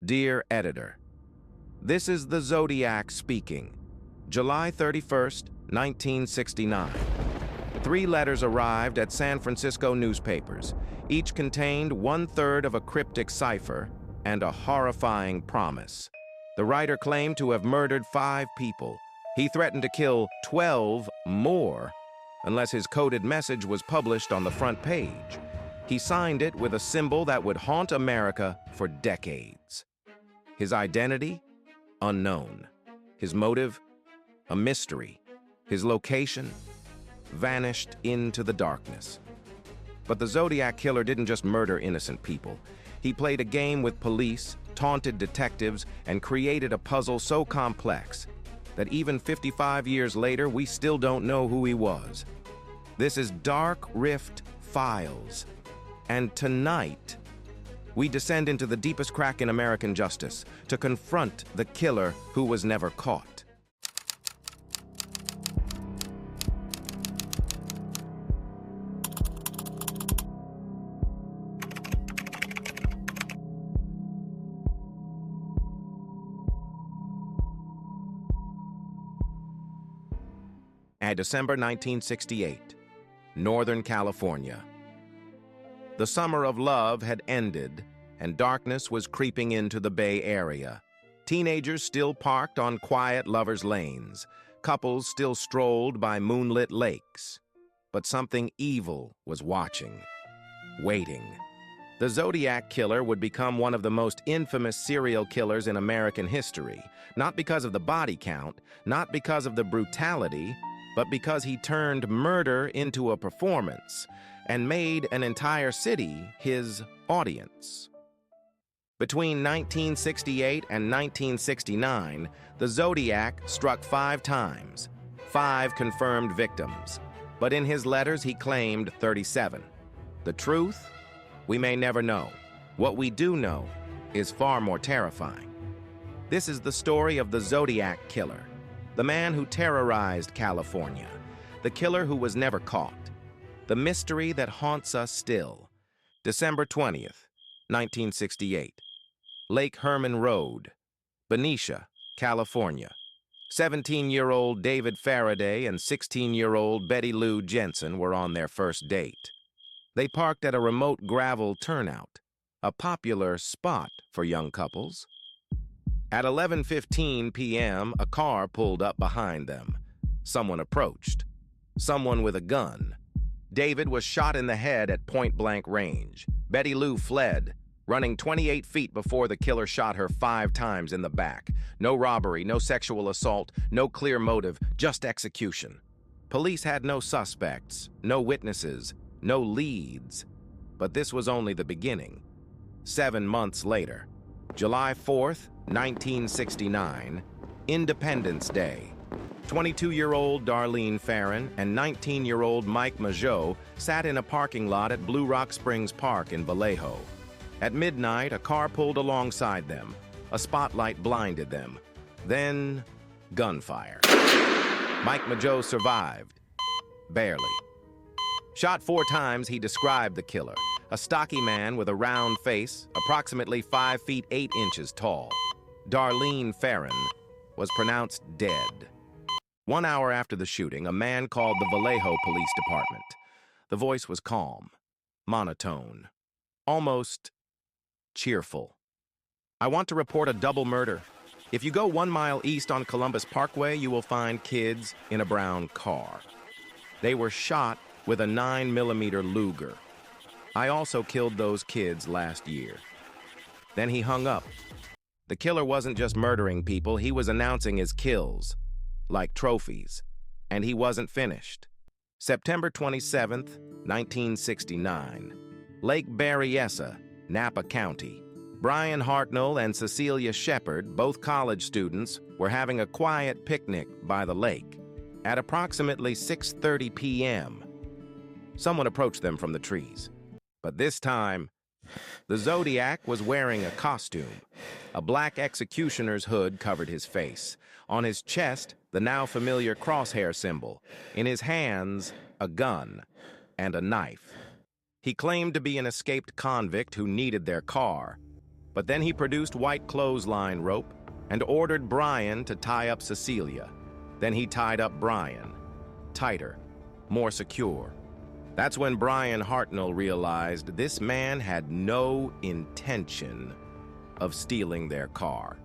Dear Editor, this is the Zodiac speaking. July 31st, 1969. 3 letters arrived at San Francisco newspapers. Each contained 1/3 of a cryptic cipher and a horrifying promise. The writer claimed to have murdered 5 people. He threatened to kill 12 more unless his coded message was published on the front page. He signed it with a symbol that would haunt America for decades. His identity? Unknown. His motive? A mystery. His location? Vanished into the darkness. But the Zodiac killer didn't just murder innocent people. He played a game with police, taunted detectives, and created a puzzle so complex that even 55 years later, we still don't know who he was. This is Darkrift Files. And tonight, we descend into the deepest crack in American justice to confront the killer who was never caught. At December 1968, Northern California. The summer of love had ended, and darkness was creeping into the Bay Area. Teenagers still parked on quiet lovers' lanes. Couples still strolled by moonlit lakes. But something evil was watching, waiting. The Zodiac killer would become one of the most infamous serial killers in American history, not because of the body count, not because of the brutality, but because he turned murder into a performance and made an entire city his audience. Between 1968 and 1969, the Zodiac struck 5 times, 5 confirmed victims. But in his letters, he claimed 37. The truth? We may never know. What we do know is far more terrifying. This is the story of the Zodiac killer, the man who terrorized California, the killer who was never caught. The mystery that haunts us still. December 20th, 1968. Lake Herman Road, Benicia, California. 17-year-old David Faraday and 16-year-old Betty Lou Jensen were on their first date. They parked at a remote gravel turnout, a popular spot for young couples. At 11:15 p.m., a car pulled up behind them. Someone approached. Someone with a gun. David was shot in the head at point-blank range. Betty Lou fled, running 28 feet before the killer shot her 5 times in the back. No robbery, no sexual assault, no clear motive, just execution. Police had no suspects, no witnesses, no leads. But this was only the beginning. 7 months later, July 4th, 1969, Independence Day. 22-year-old Darlene Ferrin and 19-year-old Mike Mageau sat in a parking lot at Blue Rock Springs Park in Vallejo. At midnight, a car pulled alongside them. A spotlight blinded them. Then, gunfire. Mike Mageau survived. Barely. Shot 4 times, he described the killer. A stocky man with a round face, approximately 5 feet 8 inches tall. Darlene Ferrin was pronounced dead. 1 hour after the shooting, a man called the Vallejo Police Department. The voice was calm, monotone, almost cheerful. I want to report a double murder. If you go 1 mile east on Columbus Parkway, you will find kids in a brown car. They were shot with a 9mm Luger. I also killed those kids last year. Then he hung up. The killer wasn't just murdering people, he was announcing his kills, like trophies, and he wasn't finished. September 27th, 1969. Lake Berryessa, Napa County. Brian Hartnell and Cecelia Shepard, both college students, were having a quiet picnic by the lake. At approximately 6:30 p.m., someone approached them from the trees. But this time, the Zodiac was wearing a costume. A black executioner's hood covered his face. On his chest, the now familiar crosshair symbol. In his hands, a gun and a knife. He claimed to be an escaped convict who needed their car, But then he produced white clothesline rope and ordered Brian to tie up Cecelia. Then he tied up Brian. Tighter, more secure. That's when Brian Hartnell realized this man had no intention of stealing their car.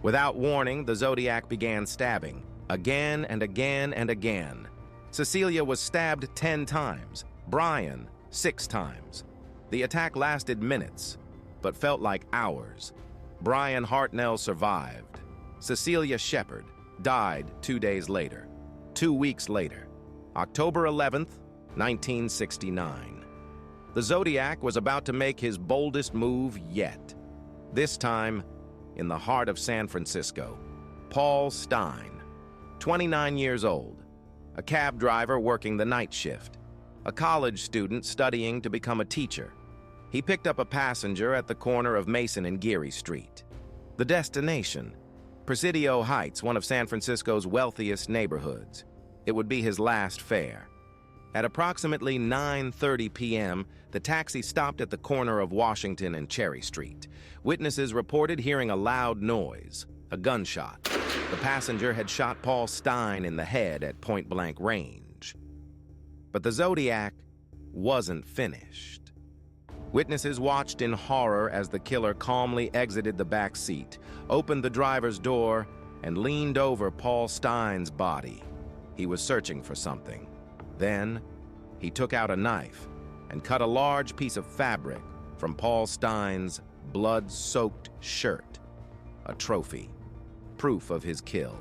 Without warning, the Zodiac began stabbing, again and again and again. Cecelia was stabbed 10 times, Brian 6 times. The attack lasted minutes, but felt like hours. Brian Hartnell survived. Cecelia Shepard died 2 days later. 2 weeks later, October 11th, 1969. The Zodiac was about to make his boldest move yet. This time, in the heart of San Francisco, Paul Stine, 29 years old, a cab driver working the night shift, a college student studying to become a teacher. He picked up a passenger at the corner of Mason and Geary Street. The destination, Presidio Heights, one of San Francisco's wealthiest neighborhoods. It would be his last fare. At approximately 9:30 p.m., the taxi stopped at the corner of Washington and Cherry Street. Witnesses reported hearing a loud noise, a gunshot. The passenger had shot Paul Stine in the head at point-blank range. But the Zodiac wasn't finished. Witnesses watched in horror as the killer calmly exited the back seat, opened the driver's door, and leaned over Paul Stine's body. He was searching for something. Then, he took out a knife and cut a large piece of fabric from Paul Stine's blood-soaked shirt, a trophy, proof of his kill.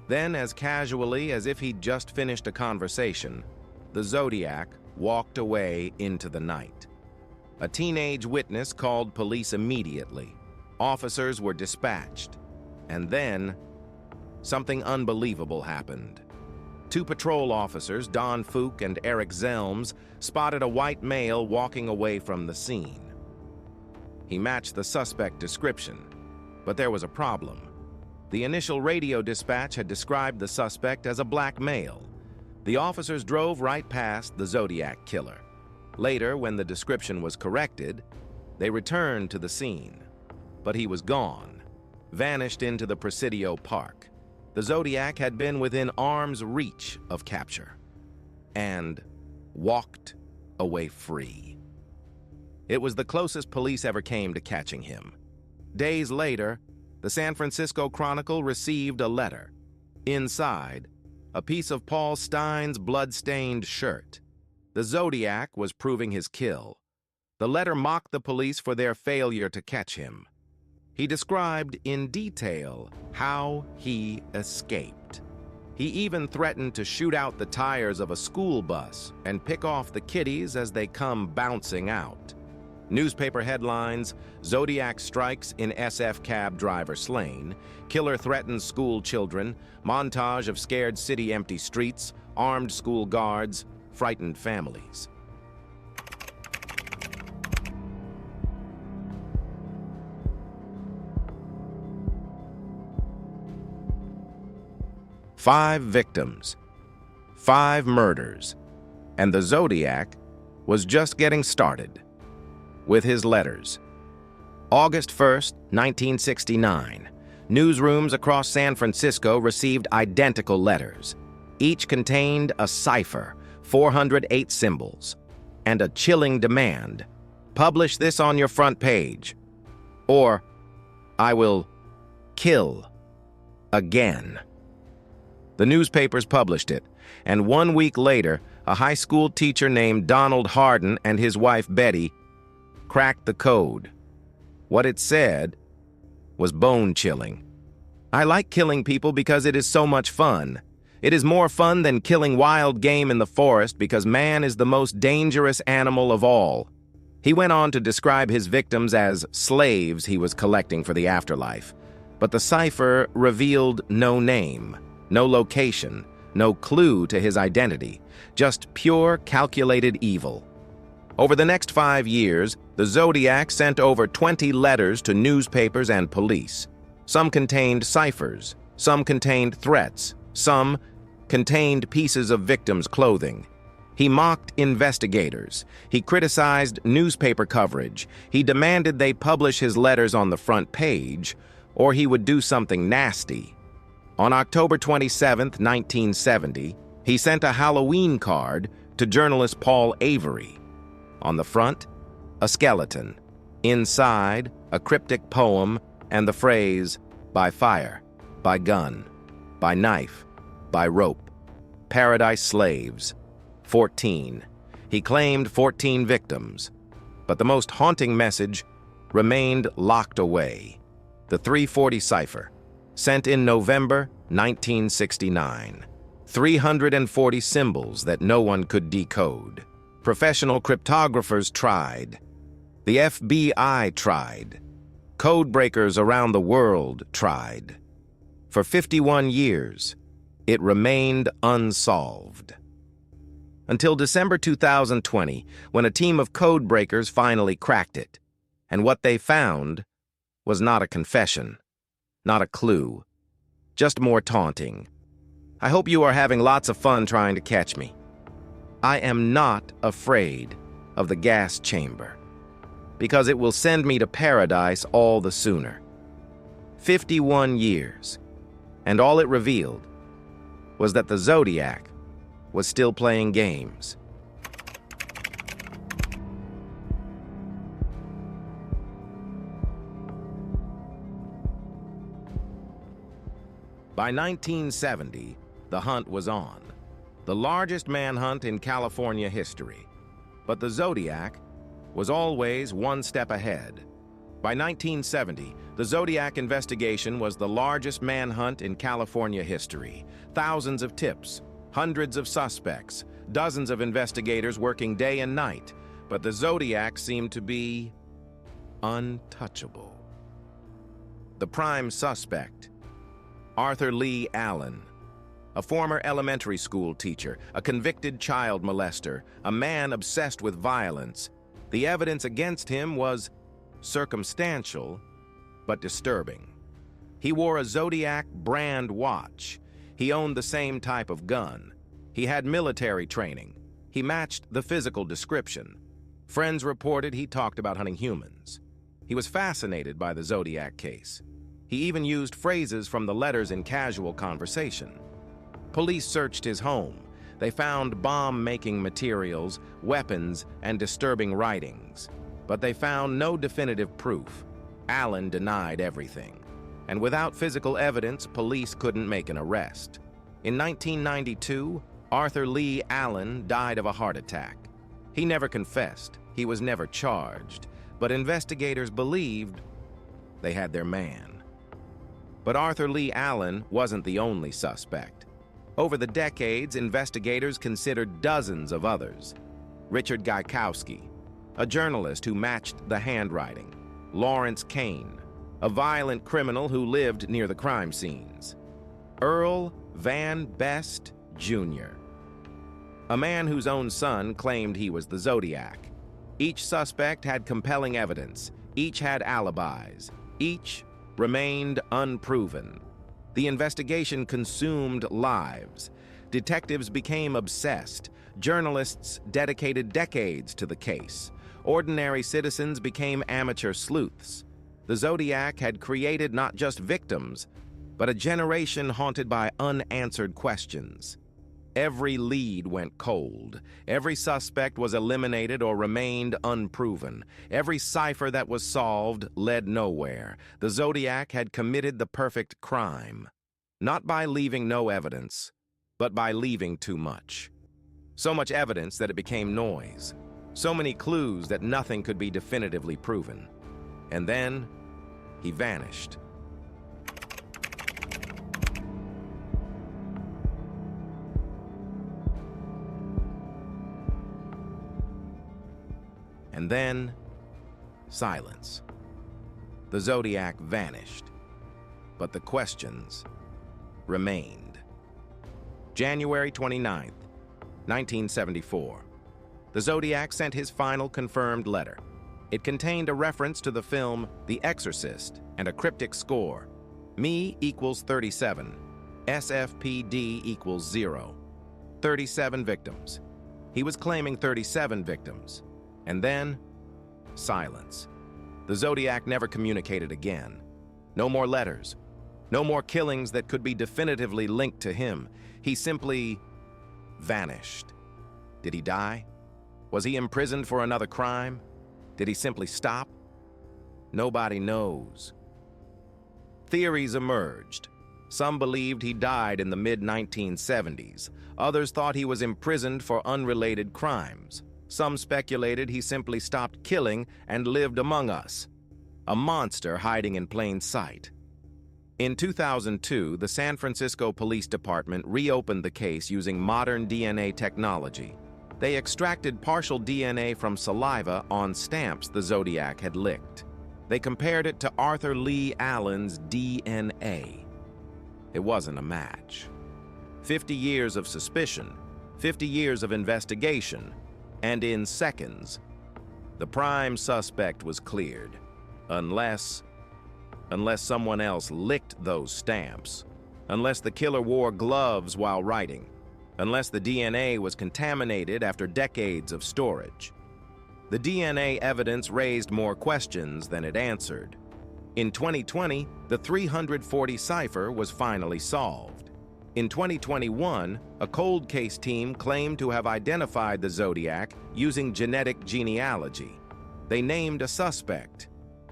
Then, as casually as if he'd just finished a conversation, the Zodiac walked away into the night. A teenage witness called police immediately. Officers were dispatched. And then, something unbelievable happened. 2 patrol officers, Don Fook and Eric Zelms, spotted a white male walking away from the scene. He matched the suspect description, but there was a problem. The initial radio dispatch had described the suspect as a black male. The officers drove right past the Zodiac killer. Later, when the description was corrected, they returned to the scene. But he was gone, vanished into the Presidio Park. The Zodiac had been within arm's reach of capture and walked away free. It was the closest police ever came to catching him. Days later, the San Francisco Chronicle received a letter. Inside, a piece of Paul Stine's blood-stained shirt. The Zodiac was proving his kill. The letter mocked the police for their failure to catch him. He described in detail how he escaped. He even threatened to shoot out the tires of a school bus and pick off the kiddies as they come bouncing out. Newspaper headlines: Zodiac strikes in SF cab driver slain, killer threatens school children, montage of scared city empty streets, armed school guards, frightened families. Five victims, 5 murders, and the Zodiac was just getting started. With his letters. August 1st, 1969. Newsrooms across San Francisco received identical letters. Each contained a cipher, 408 symbols, and a chilling demand: publish this on your front page, or I will kill again. The newspapers published it, and 1 week later, a high school teacher named Donald Harden and his wife Betty cracked the code. What it said was bone-chilling. I like killing people because it is so much fun. It is more fun than killing wild game in the forest because man is the most dangerous animal of all. He went on to describe his victims as slaves he was collecting for the afterlife, but the cipher revealed no name, no location, no clue to his identity, just pure calculated evil. Over the next 5 years, the Zodiac sent over 20 letters to newspapers and police. Some contained ciphers, some contained threats, some contained pieces of victims' clothing. He mocked investigators. He criticized newspaper coverage. He demanded they publish his letters on the front page, or he would do something nasty. On October 27, 1970, he sent a Halloween card to journalist Paul Avery. On the front, a skeleton. Inside, a cryptic poem and the phrase, "By fire, by gun, by knife, by rope, paradise slaves, 14. He claimed 14 victims, but the most haunting message remained locked away. The 340 cipher, sent in November 1969. 340 symbols that no one could decode. Professional cryptographers tried. The FBI tried. Codebreakers around the world tried. For 51 years, it remained unsolved. Until December 2020, when a team of codebreakers finally cracked it. And what they found was not a confession, not a clue, just more taunting. I hope you are having lots of fun trying to catch me. I am not afraid of the gas chamber, because it will send me to paradise all the sooner. 51 years, and all it revealed was that the Zodiac was still playing games. By 1970, the hunt was on. The largest manhunt in California history. But the Zodiac was always one step ahead. By 1970, the Zodiac investigation was the largest manhunt in California history. Thousands of tips, hundreds of suspects, dozens of investigators working day and night. But the Zodiac seemed to be untouchable. The prime suspect, Arthur Lee Allen, a former elementary school teacher, a convicted child molester, a man obsessed with violence. The evidence against him was circumstantial, but disturbing. He wore a Zodiac brand watch. He owned the same type of gun. He had military training. He matched the physical description. Friends reported he talked about hunting humans. He was fascinated by the Zodiac case. He even used phrases from the letters in casual conversation. Police searched his home. They found bomb-making materials, weapons, and disturbing writings. But they found no definitive proof. Allen denied everything. And without physical evidence, police couldn't make an arrest. In 1992, Arthur Lee Allen died of a heart attack. He never confessed. He was never charged. But investigators believed they had their man. But Arthur Lee Allen wasn't the only suspect. Over the decades, investigators considered dozens of others. Richard Gaikowski, a journalist who matched the handwriting. Lawrence Kane, a violent criminal who lived near the crime scenes. Earl Van Best, Jr., a man whose own son claimed he was the Zodiac. Each suspect had compelling evidence. Each had alibis. Each remained unproven. The investigation consumed lives. Detectives became obsessed. Journalists dedicated decades to the case. Ordinary citizens became amateur sleuths. The Zodiac had created not just victims, but a generation haunted by unanswered questions. Every lead went cold. Every suspect was eliminated or remained unproven. Every cipher that was solved led nowhere. The Zodiac had committed the perfect crime, not by leaving no evidence, but by leaving too much. So much evidence that it became noise. So many clues that nothing could be definitively proven. And then, he vanished. And then, silence. The Zodiac vanished, but the questions remained. January 29th, 1974. The Zodiac sent his final confirmed letter. It contained a reference to the film The Exorcist and a cryptic score. Me equals 37. SFPD equals 0. 37 victims. He was claiming 37 victims. And then, silence. The Zodiac never communicated again. No more letters. No more killings that could be definitively linked to him. He simply vanished. Did he die? Was he imprisoned for another crime? Did he simply stop? Nobody knows. Theories emerged. Some believed he died in the mid-1970s. Others thought he was imprisoned for unrelated crimes. Some speculated he simply stopped killing and lived among us, a monster hiding in plain sight. In 2002, the San Francisco Police Department reopened the case using modern DNA technology. They extracted partial DNA from saliva on stamps the Zodiac had licked. They compared it to Arthur Lee Allen's DNA. It wasn't a match. 50 years of suspicion, 50 years of investigation, and in seconds, the prime suspect was cleared. Unless someone else licked those stamps, unless the killer wore gloves while writing, unless the DNA was contaminated after decades of storage. The DNA evidence raised more questions than it answered. In 2020, the 340 cipher was finally solved. In 2021, a cold case team claimed to have identified the Zodiac using genetic genealogy. They named a suspect,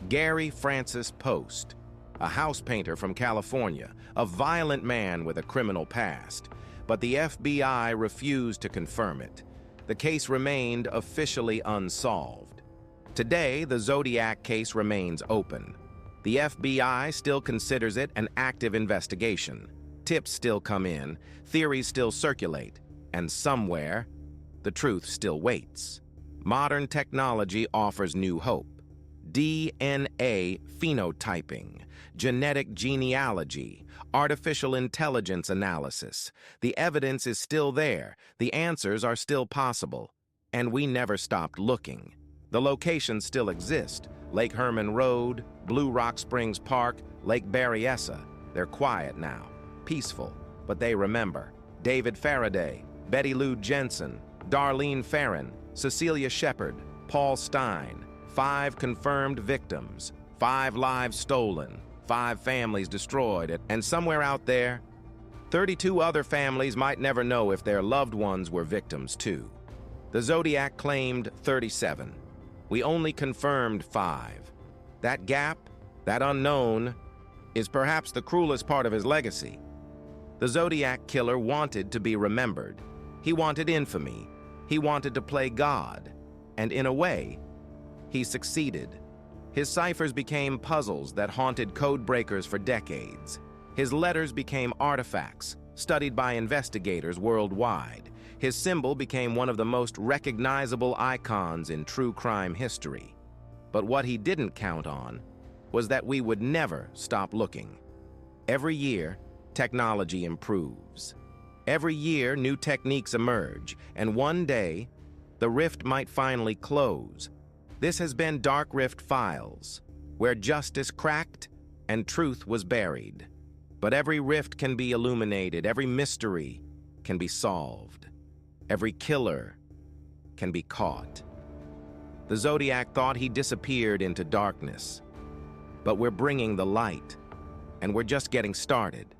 Gary Francis Post, a house painter from California, a violent man with a criminal past. But the FBI refused to confirm it. The case remained officially unsolved. Today, the Zodiac case remains open. The FBI still considers it an active investigation. Tips still come in, theories still circulate, and somewhere, the truth still waits. Modern technology offers new hope. DNA phenotyping, genetic genealogy, artificial intelligence analysis. The evidence is still there, the answers are still possible, and we never stopped looking. The locations still exist: Lake Herman Road, Blue Rock Springs Park, Lake Berryessa. They're quiet now, peaceful, but they remember. David Faraday, Betty Lou Jensen, Darlene Ferrin, Cecelia Shepard, Paul Stine. 5 confirmed victims, 5 lives stolen, 5 families destroyed, and somewhere out there, 32 other families might never know if their loved ones were victims too. The Zodiac claimed 37. We only confirmed 5. That gap, that unknown, is perhaps the cruelest part of his legacy. The Zodiac killer wanted to be remembered. He wanted infamy. He wanted to play God. And in a way, he succeeded. His ciphers became puzzles that haunted code breakers for decades. His letters became artifacts, studied by investigators worldwide. His symbol became one of the most recognizable icons in true crime history. But what he didn't count on was that we would never stop looking. Every year, technology improves. Every year, new techniques emerge, and one day, the rift might finally close. This has been Darkrift Files, where justice cracked and truth was buried. But every rift can be illuminated, every mystery can be solved, every killer can be caught. The Zodiac thought he disappeared into darkness, but we're bringing the light, and we're just getting started.